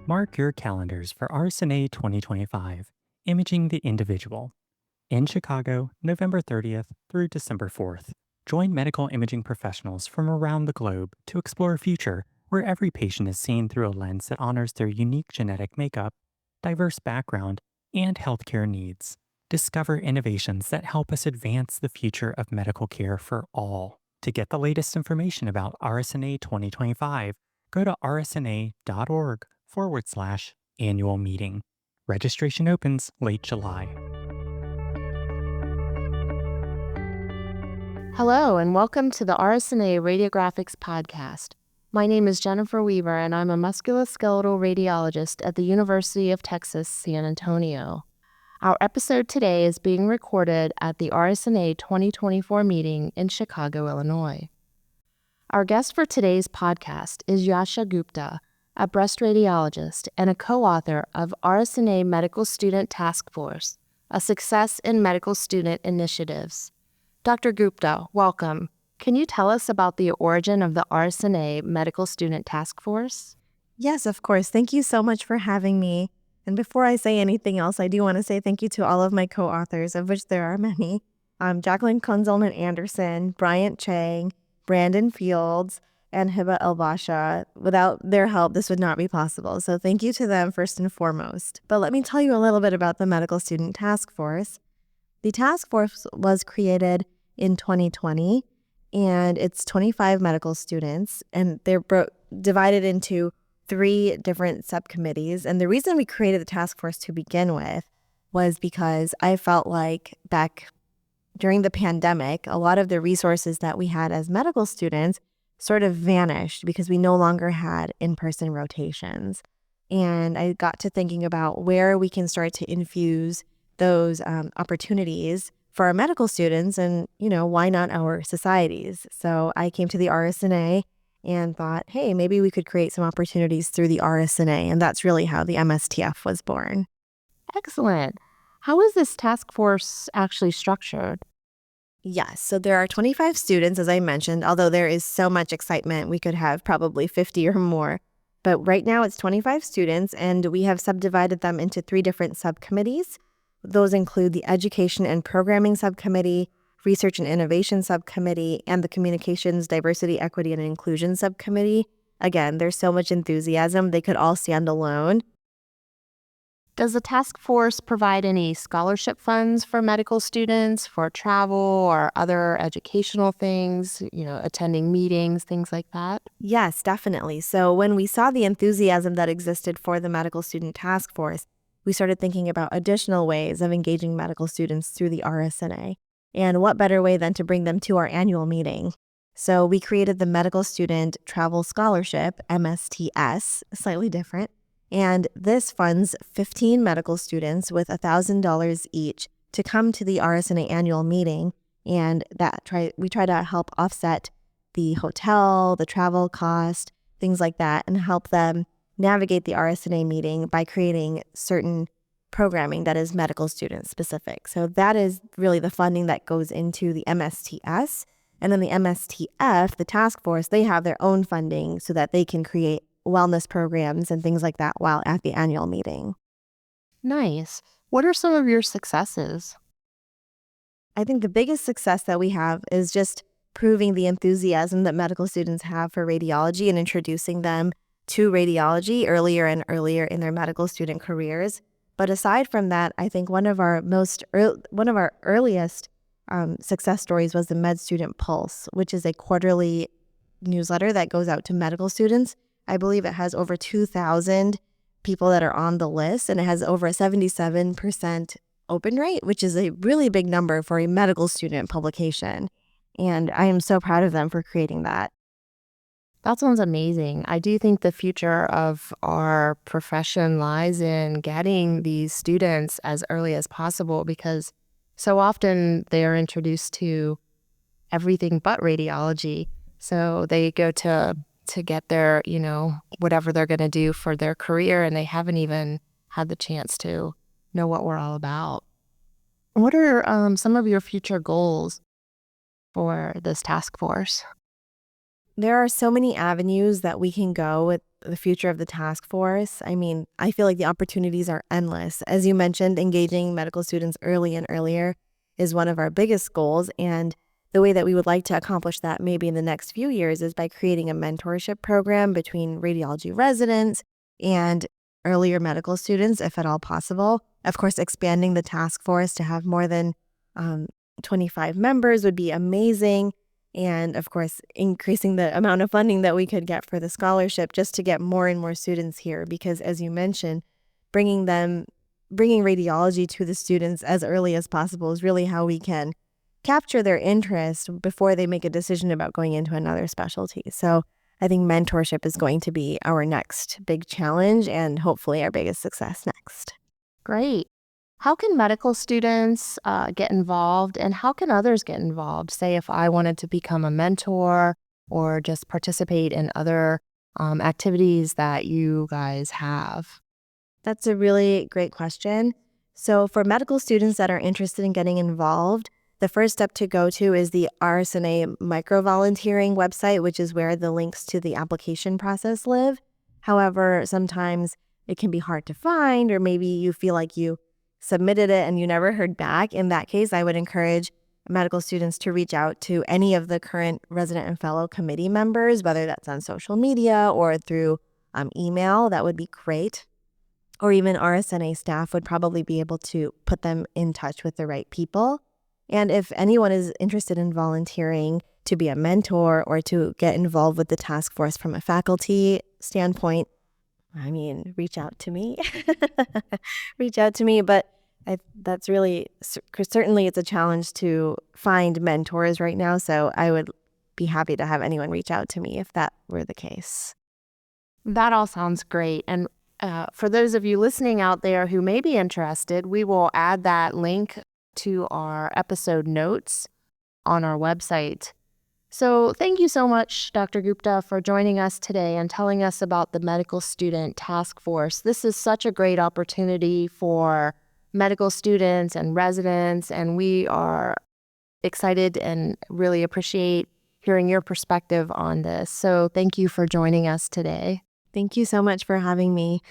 Mark your calendars for RSNA 2025, Imaging the Individual, in Chicago, November 30th through December 4th. Join medical imaging professionals from around the globe to explore a future where every patient is seen through a lens that honors their unique genetic makeup, diverse background, and healthcare needs. Discover innovations that help us advance the future of medical care for all. To get the latest information about RSNA 2025, go to rsna.org/annual meeting. Registration opens late July. Hello, and welcome to the RSNA Radiographics Podcast. My name is Jennifer Weaver, and I'm a musculoskeletal radiologist at the University of Texas, San Antonio. Our episode today is being recorded at the RSNA 2024 meeting in Chicago, Illinois. Our guest for today's podcast is Yasha Gupta, a breast radiologist and a co-author of RSNA Medical Student Task Force, a Success in Medical Student Initiatives. Dr. Gupta, welcome. Can you tell us about the origin of the RSNA Medical Student Task Force? Yes, of course. Thank you so much for having me. And before I say anything else, I do want to say thank you to all of my co-authors, of which there are many. Jacqueline Kunzelman-Anderson, Bryant Chang, Brandon Fields, and Hiba El-Basha. Without their help, this would not be possible. So thank you to them first and foremost. But let me tell you a little bit about the Medical Student Task Force. The task force was created in 2020, and it's 25 medical students, and they're divided into 3 different subcommittees. And the reason we created the task force to begin with was because I felt like back during the pandemic, a lot of the resources that we had as medical students sort of vanished because we no longer had in-person rotations. And I got to thinking about where we can start to infuse those opportunities for our medical students and, why not our societies? So I came to the RSNA and thought, hey, maybe we could create some opportunities through the RSNA. And that's really how the MSTF was born. Excellent. How is this task force actually structured? Yes, so there are 25 students, as I mentioned, although there is so much excitement, we could have probably 50 or more. But right now it's 25 students, and we have subdivided them into 3 different subcommittees. Those include the Education and Programming Subcommittee, Research and Innovation Subcommittee, and the Communications, Diversity, Equity, and Inclusion Subcommittee. Again, there's so much enthusiasm, they could all stand alone. Does the task force provide any scholarship funds for medical students for travel or other educational things, attending meetings, things like that? Yes, definitely. So when we saw the enthusiasm that existed for the Medical Student Task Force, we started thinking about additional ways of engaging medical students through the RSNA. And what better way than to bring them to our annual meeting? So we created the Medical Student Travel Scholarship, MSTS, slightly different. And this funds 15 medical students with $1,000 each to come to the RSNA annual meeting. And we try to help offset the hotel, the travel cost, things like that, and help them navigate the RSNA meeting by creating certain programming that is medical student specific. So that is really the funding that goes into the MSTS. And then the MSTF, the task force, they have their own funding so that they can create wellness programs and things like that while at the annual meeting. Nice. What are some of your successes? I think the biggest success that we have is just proving the enthusiasm that medical students have for radiology and introducing them to radiology earlier and earlier in their medical student careers. But aside from that, I think one of our earliest success stories was the Med Student Pulse, which is a quarterly newsletter that goes out to medical students. I believe it has over 2,000 people that are on the list, and it has over a 77% open rate, which is a really big number for a medical student publication. And I am so proud of them for creating that. That sounds amazing. I do think the future of our profession lies in getting these students as early as possible because so often they are introduced to everything but radiology. So they go to get their, whatever they're going to do for their career, and they haven't even had the chance to know what we're all about. What are some of your future goals for this task force? There are so many avenues that we can go with the future of the task force. I mean, I feel like the opportunities are endless. As you mentioned, engaging medical students early and earlier is one of our biggest goals. And the way that we would like to accomplish that maybe in the next few years is by creating a mentorship program between radiology residents and earlier medical students, if at all possible. Of course, expanding the task force to have more than 25 members would be amazing. And of course, increasing the amount of funding that we could get for the scholarship just to get more and more students here. Because as you mentioned, bringing radiology to the students as early as possible is really how we can capture their interest before they make a decision about going into another specialty. So I think mentorship is going to be our next big challenge and hopefully our biggest success next. Great. How can medical students get involved, and how can others get involved? Say if I wanted to become a mentor or just participate in other activities that you guys have. That's a really great question. So for medical students that are interested in getting involved, the first step to go to is the RSNA micro-volunteering website, which is where the links to the application process live. However, sometimes it can be hard to find, or maybe you feel like you submitted it and you never heard back. In that case, I would encourage medical students to reach out to any of the current resident and fellow committee members, whether that's on social media or through email. That would be great. Or even RSNA staff would probably be able to put them in touch with the right people. And if anyone is interested in volunteering to be a mentor or to get involved with the task force from a faculty standpoint, I mean, reach out to me. Reach out to me. But that's really, certainly it's a challenge to find mentors right now. So I would be happy to have anyone reach out to me if that were the case. That all sounds great. And for those of you listening out there who may be interested, we will add that link to our episode notes on our website. So thank you so much, Dr. Gupta, for joining us today and telling us about the Medical Student Task Force. This is such a great opportunity for medical students and residents, and we are excited and really appreciate hearing your perspective on this. So thank you for joining us today. Thank you so much for having me.